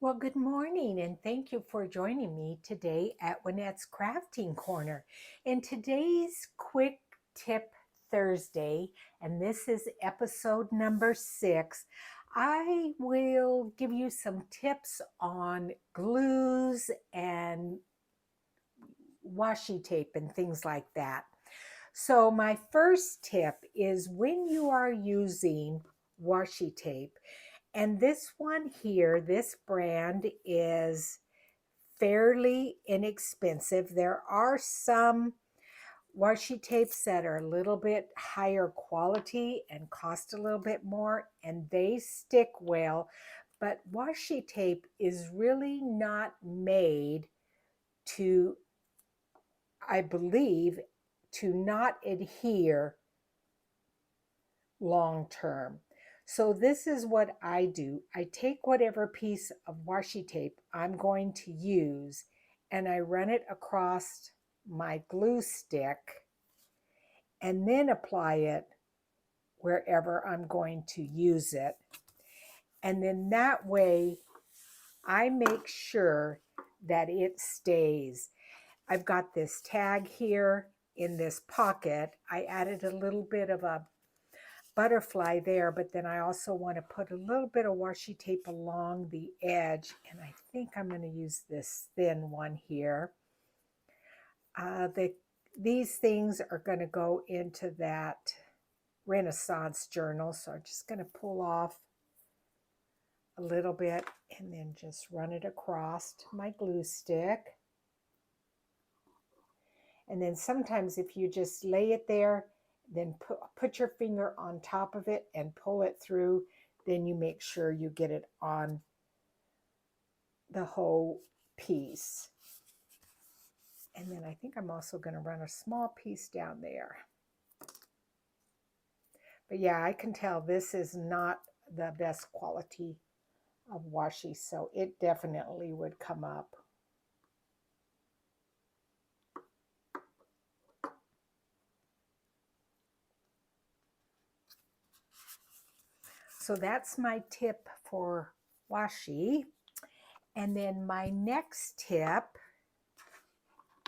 Well, good morning, and thank you for joining me today at Juanette's Crafting Corner. In today's Quick Tip Thursday, and this is episode number 6, I will give you some tips on glues and washi tape and things like that. So, my first tip is when you are using washi tape, and this one here, this brand is fairly inexpensive. There are some washi tapes that are a little bit higher quality and cost a little bit more, and they stick well. But washi tape is really not made to, I believe, to not adhere long term. So this is what I do. I take whatever piece of washi tape I'm going to use and I run it across my glue stick and then apply it wherever I'm going to use it. And then that way I make sure that it stays. I've got this tag here in this pocket. I added a little bit of a butterfly there, but then I also want to put a little bit of washi tape along the edge, and I think I'm going to use this thin one here. These things are going to go into that Renaissance journal, so I'm just going to pull off a little bit and then just run it across my glue stick. And then sometimes if you just lay it there, then put your finger on top of it and pull it through, then you make sure you get it on the whole piece. And then I think I'm also going to run a small piece down there. But yeah, I can tell this is not the best quality of washi, so it definitely would come up. So that's my tip for washi. And then my next tip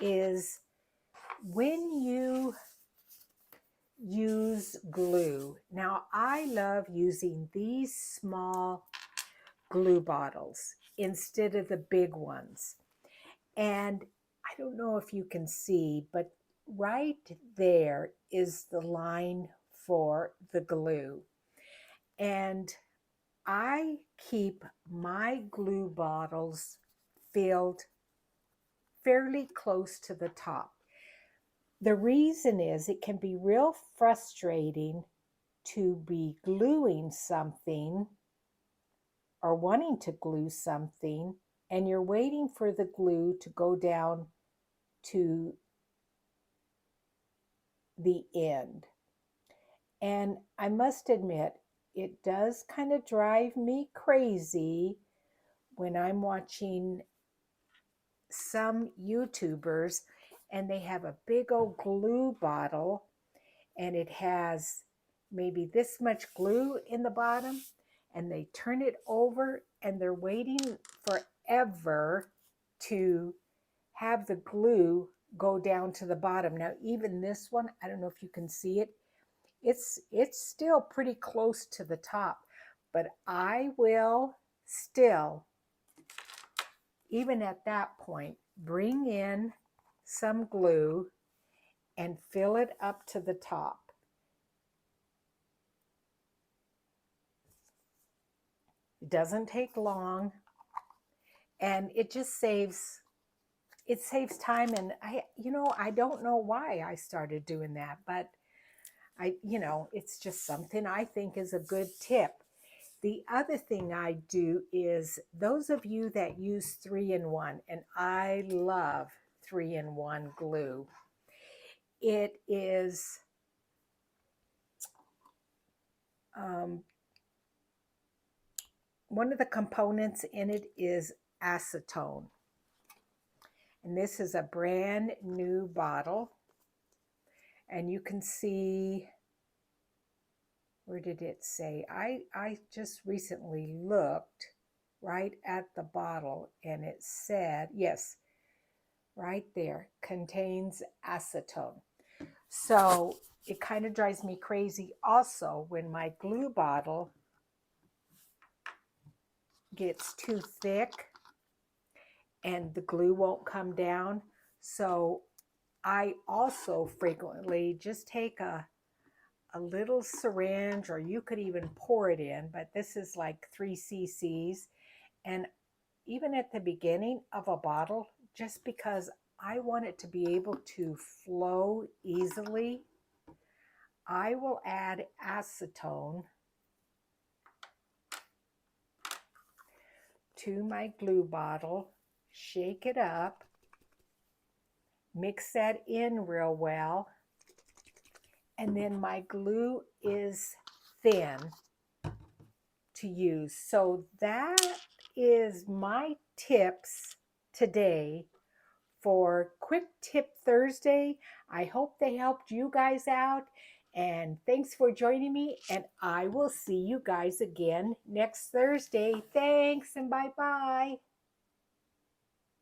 is when you use glue. Now, I love using these small glue bottles instead of the big ones. And I don't know if you can see, but right there is the line for the glue. And I keep my glue bottles filled fairly close to the top. The reason is it can be real frustrating to be gluing something or wanting to glue something and you're waiting for the glue to go down to the end. And I must admit, it does kind of drive me crazy when I'm watching some YouTubers and they have a big old glue bottle and it has maybe this much glue in the bottom and they turn it over and they're waiting forever to have the glue go down to the bottom. Now, even this one, I don't know if you can see it, it's still pretty close to the top, but I will still, even at that point, bring in some glue and fill it up to the top. It doesn't take long and it saves time. And I don't know why I started doing that, but it's just something I think is a good tip. The other thing I do is those of you that use 3-in-1, and I love 3-in-1 glue. It is one of the components in it is acetone. And this is a brand new bottle. And you can see, where did it say? I just recently looked right at the bottle, and it said, yes, right there, contains acetone. So it kind of drives me crazy also when my glue bottle gets too thick and the glue won't come down. So I also frequently just take a little syringe, or you could even pour it in, but this is like 3 cc's. And even at the beginning of a bottle, just because I want it to be able to flow easily, I will add acetone to my glue bottle, shake it up, mix that in real well, and then my glue is thin to use. So that is my tips today for Quick Tip Thursday. I hope they helped you guys out. And thanks for joining me. And I will see you guys again next Thursday. Thanks and bye-bye.